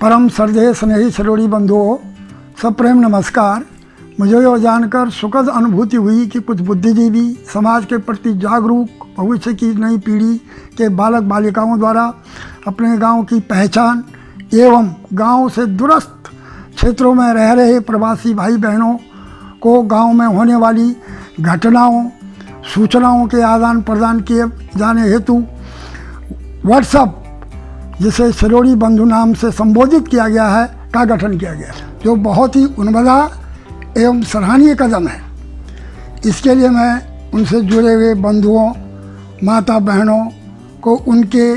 परम श्रद्धेय स्नेही सरोड़ी बंधुओं, सप्रेम नमस्कार। मुझे यह जानकर सुखद अनुभूति हुई कि कुछ बुद्धिजीवी समाज के प्रति जागरूक भविष्य की नई पीढ़ी के बालक बालिकाओं द्वारा अपने गांव की पहचान एवं गांव से दूरस्थ क्षेत्रों में रह रहे प्रवासी भाई बहनों को गांव में होने वाली घटनाओं सूचनाओं के आदान प्रदान किए जाने हेतु व्हाट्सएप, जिसे सरोड़ी बंधु नाम से संबोधित किया गया है, का गठन किया गया, जो बहुत ही उन्मदा एवं सराहनीय कदम है। इसके लिए मैं उनसे जुड़े हुए बंधुओं, माता बहनों को उनके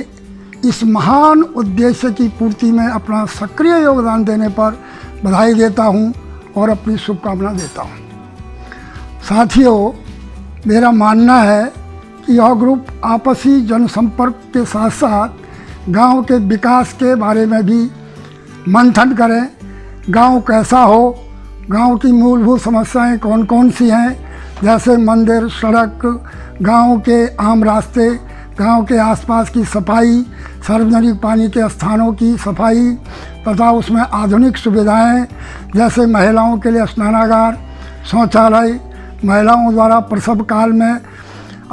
इस महान उद्देश्य की पूर्ति में अपना सक्रिय योगदान देने पर बधाई देता हूं और अपनी शुभकामना देता हूं। साथियों, मेरा मानना है कि यह ग्रुप आपसी जनसंपर्क के साथ साथ गांव के विकास के बारे में भी मंथन करें। गांव कैसा हो, गांव की मूलभूत समस्याएं कौन कौन सी हैं, जैसे मंदिर, सड़क, गांव के आम रास्ते, गांव के आसपास की सफाई, सार्वजनिक पानी के स्थानों की सफाई तथा उसमें आधुनिक सुविधाएं जैसे महिलाओं के लिए स्नानागार, शौचालय, महिलाओं द्वारा प्रसव काल में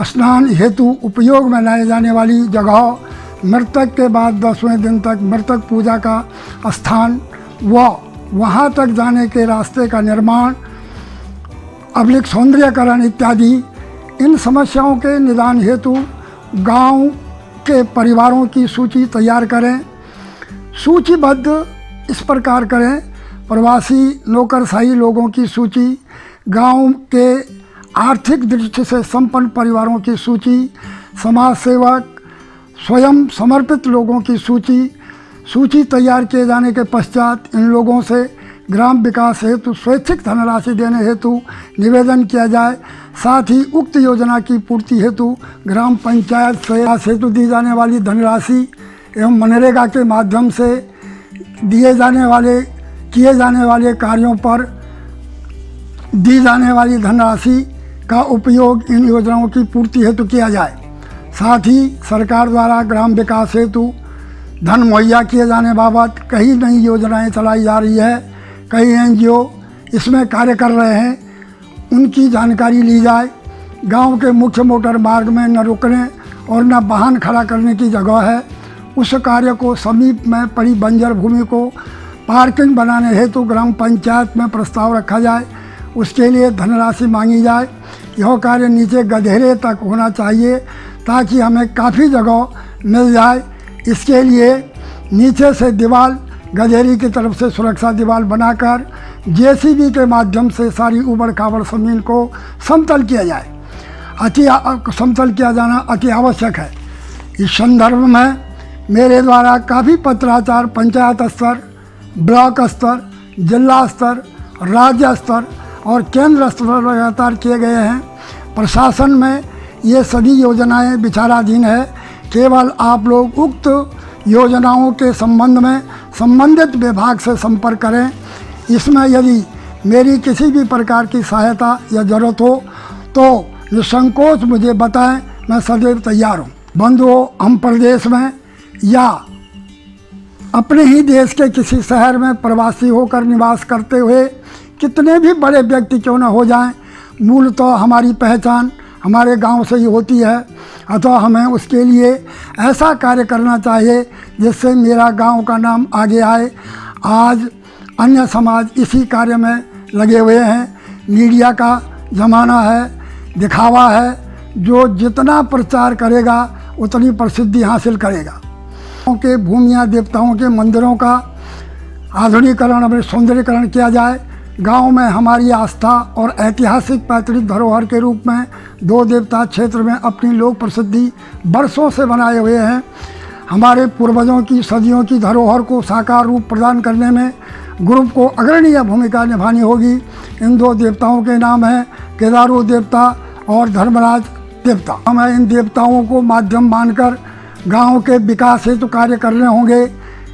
स्नान हेतु उपयोग में लाए जाने वाली जगह, मृतक के बाद 10वें दिन तक मृतक पूजा का स्थान व वहाँ तक जाने के रास्ते का निर्माण, अभिलिख सौंदर्यकरण इत्यादि। इन समस्याओं के निदान हेतु गांव के परिवारों की सूची तैयार करें। सूचीबद्ध इस प्रकार करें: प्रवासी नौकरशाही लोगों की सूची, गांव के आर्थिक दृष्टि से संपन्न परिवारों की सूची, समाज सेवक, स्वयं समर्पित लोगों की सूची तैयार किए जाने के पश्चात इन लोगों से ग्राम विकास हेतु स्वैच्छिक धनराशि देने हेतु निवेदन किया जाए। साथ ही उक्त योजना की पूर्ति हेतु ग्राम पंचायत से हेतु दी जाने वाली धनराशि एवं मनरेगा के माध्यम से किए जाने वाले कार्यों पर दी जाने वाली धनराशि का उपयोग इन योजनाओं की पूर्ति हेतु किया जाए। साथ ही सरकार द्वारा ग्राम विकास हेतु धन मुहैया किए जाने बाबत कई नई योजनाएं चलाई जा रही है। कई एनजीओ इसमें कार्य कर रहे हैं, उनकी जानकारी ली जाए। गांव के मुख्य मोटर मार्ग में न रुकने और न वाहन खड़ा करने की जगह है, उस कार्य को समीप में पड़ी बंजर भूमि को पार्किंग बनाने हेतु ग्राम पंचायत में प्रस्ताव रखा जाए, उसके लिए धनराशि मांगी जाए। यह कार्य नीचे गधेरे तक होना चाहिए ताकि हमें काफ़ी जगह मिल जाए। इसके लिए नीचे से दीवार गधेरी की तरफ से सुरक्षा दीवार बनाकर जेसीबी के माध्यम से सारी ऊबड़ खाबड़ ज़मीन को समतल किया जाए। समतल किया जाना अति आवश्यक है। इस संदर्भ में मेरे द्वारा काफ़ी पत्राचार पंचायत स्तर, ब्लॉक स्तर, जिला स्तर, राज्य स्तर और केंद्र स्तर पर लगातार किए गए हैं। प्रशासन में ये सभी योजनाएं विचाराधीन है। केवल आप लोग उक्त योजनाओं के संबंध में संबंधित विभाग से संपर्क करें। इसमें यदि मेरी किसी भी प्रकार की सहायता या ज़रूरत हो तो निसंकोच मुझे बताएं, मैं सदैव तैयार हूँ। बंधुओं, हम प्रदेश में या अपने ही देश के किसी शहर में प्रवासी होकर निवास करते हुए कितने भी बड़े व्यक्ति क्यों न हो जाएं, मूलतः हमारी पहचान हमारे गांव से ही होती है। अतः हमें उसके लिए ऐसा कार्य करना चाहिए जिससे मेरा गांव का नाम आगे आए। आज अन्य समाज इसी कार्य में लगे हुए हैं। मीडिया का ज़माना है, दिखावा है, जो जितना प्रचार करेगा उतनी प्रसिद्धि हासिल करेगा। गाँव के भूमिया देवताओं के मंदिरों का आधुनिकीकरण और सौंदर्यीकरण किया जाए। गांव में हमारी आस्था और ऐतिहासिक पैतृक धरोहर के रूप में दो देवता क्षेत्र में अपनी लोक प्रसिद्धि बरसों से बनाए हुए हैं। हमारे पूर्वजों की सदियों की धरोहर को साकार रूप प्रदान करने में ग्रुप को अग्रणीय भूमिका निभानी होगी। इन दो देवताओं के नाम हैं केदारू देवता और धर्मराज देवता। हमें इन देवताओं को माध्यम मानकर गाँव के विकास हेतु कार्य करने होंगे।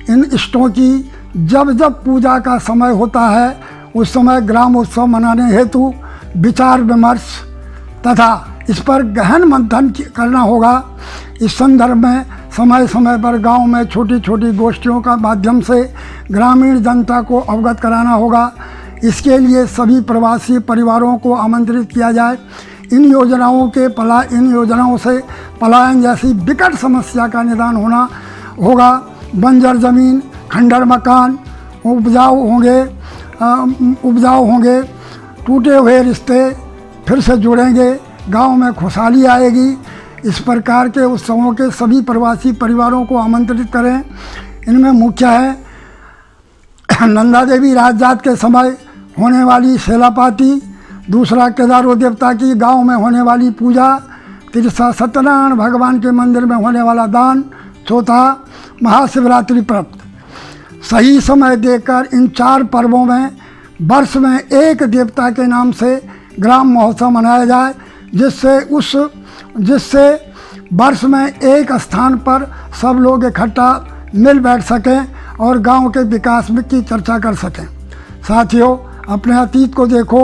इन इष्टों की जब जब पूजा का समय होता है उस समय ग्राम उत्सव मनाने हेतु विचार विमर्श तथा इस पर गहन मंथन करना होगा। इस संदर्भ में समय समय पर गांव में छोटी छोटी गोष्ठियों का माध्यम से ग्रामीण जनता को अवगत कराना होगा। इसके लिए सभी प्रवासी परिवारों को आमंत्रित किया जाए। इन योजनाओं से पलायन जैसी विकट समस्या का निदान होगा। बंजर ज़मीन, खंडर मकान उपजाऊ होंगे, टूटे हुए रिश्ते फिर से जुड़ेंगे, गांव में खुशहाली आएगी। इस प्रकार के उत्सवों के सभी प्रवासी परिवारों को आमंत्रित करें। इनमें मुख्य है नंदा देवी राजजात के समय होने वाली शेलापाती, दूसरा केदारो देवता की गांव में होने वाली पूजा, तीसरा सत्यनारायण भगवान के मंदिर में होने वाला दान, चौथा महाशिवरात्रि व्रत। सही समय देखकर इन 4 पर्वों में वर्ष में एक देवता के नाम से ग्राम महोत्सव मनाया जाए, जिससे वर्ष में एक स्थान पर सब लोग इकट्ठा मिल बैठ सकें और गांव के विकास में की चर्चा कर सकें। साथियों, अपने अतीत को देखो,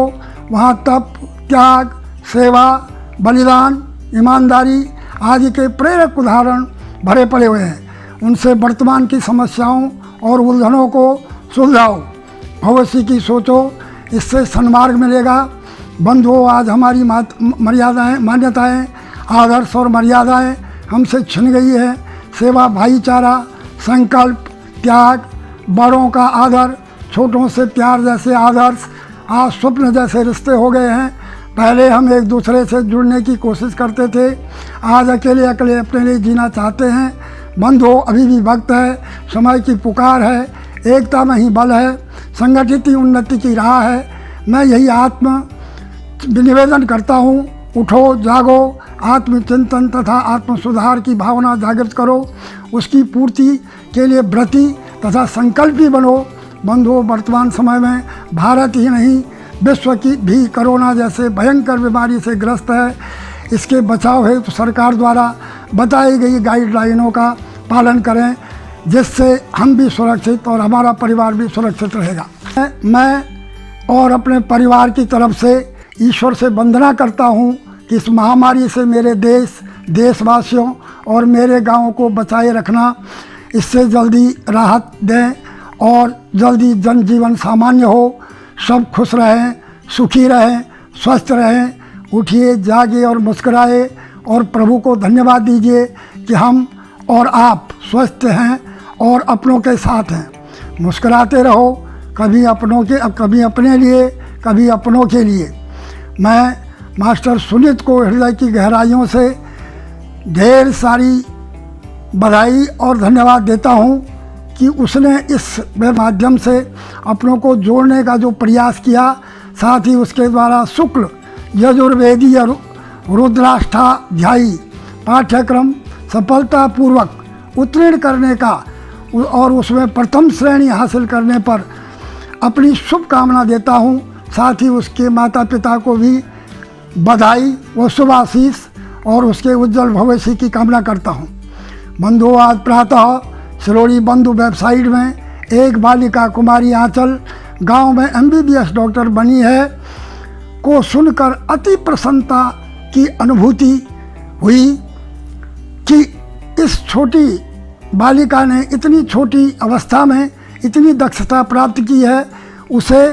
वहाँ तप, त्याग, सेवा, बलिदान, ईमानदारी आदि के प्रेरक उदाहरण भरे पड़े हुए हैं। उनसे वर्तमान की समस्याओं और उलझनों को सुलझाओ, भविष्य की सोचो, इससे सन्मार्ग मिलेगा। बंधुओं, आज हमारी मान्यताएं, आदर्श और मर्यादाएं हमसे छिन गई है। सेवा, भाईचारा, संकल्प, त्याग, बड़ों का आदर, छोटों से प्यार जैसे आदर्श आज स्वप्न जैसे रिश्ते हो गए हैं। पहले हम एक दूसरे से जुड़ने की कोशिश करते थे, आज अकेले अपने लिए जीना चाहते हैं। बंधुओं, अभी भी वक्त है, समय की पुकार है, एकता में ही बल है, संगठित ही उन्नति की राह है। मैं यही निवेदन करता हूँ, उठो, जागो, आत्मचिंतन तथा आत्म सुधार की भावना जागृत करो, उसकी पूर्ति के लिए व्रती तथा संकल्पी बनो। बंधुओं, वर्तमान समय में भारत ही नहीं विश्व की भी कोरोना जैसे भयंकर बीमारी से ग्रस्त है। इसके बचाव हेतु सरकार द्वारा बताई गई गाइडलाइनों का पालन करें, जिससे हम भी सुरक्षित और हमारा परिवार भी सुरक्षित रहेगा। मैं और अपने परिवार की तरफ से ईश्वर से वंदना करता हूँ कि इस महामारी से मेरे देशवासियों और मेरे गाँव को बचाए रखना, इससे जल्दी राहत दें और जल्दी जनजीवन सामान्य हो, सब खुश रहें, सुखी रहें, स्वस्थ रहें। उठिए, जागिए और मुस्कुराए और प्रभु को धन्यवाद दीजिए कि हम और आप स्वस्थ हैं और अपनों के साथ हैं। मुस्कुराते रहो, कभी अपने लिए, कभी अपनों के लिए। मैं मास्टर सुनीत को हृदय की गहराइयों से ढेर सारी बधाई और धन्यवाद देता हूँ कि उसने इस माध्यम से अपनों को जोड़ने का जो प्रयास किया, साथ ही उसके द्वारा शुक्ल यजुर्वेदीय रुद्राष्टाध्यायी पाठ्यक्रम सफलतापूर्वक उत्तीर्ण करने का और उसमें प्रथम श्रेणी हासिल करने पर अपनी शुभकामना देता हूँ। साथ ही उसके माता पिता को भी बधाई व शुभाशीष और उसके उज्जवल भविष्य की कामना करता हूँ। बंधुओं, आज प्रातः सिलोड़ी बंधु वेबसाइट में एक बालिका कुमारी आंचल गांव में MBBS डॉक्टर बनी है को सुनकर अति प्रसन्नता की अनुभूति हुई कि इस छोटी बालिका ने इतनी छोटी अवस्था में इतनी दक्षता प्राप्त की है। उसे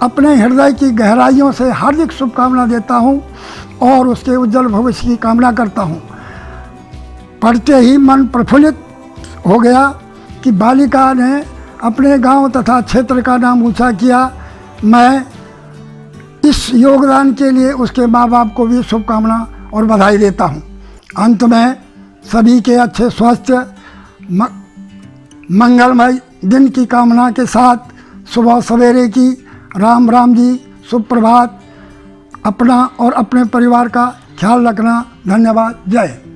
अपने हृदय की गहराइयों से हार्दिक शुभकामना देता हूँ और उसके उज्जवल भविष्य की कामना करता हूँ। पढ़ते ही मन प्रफुल्लित हो गया कि बालिका ने अपने गांव तथा क्षेत्र का नाम ऊंचा किया। मैं इस योगदान के लिए उसके माँ बाप को भी शुभकामना और बधाई देता हूँ। अंत में सभी के अच्छे स्वास्थ्य मंगलमय दिन की कामना के साथ सुबह सवेरे की राम राम जी, सुप्रभात। अपना और अपने परिवार का ख्याल रखना। धन्यवाद। जय हिंद।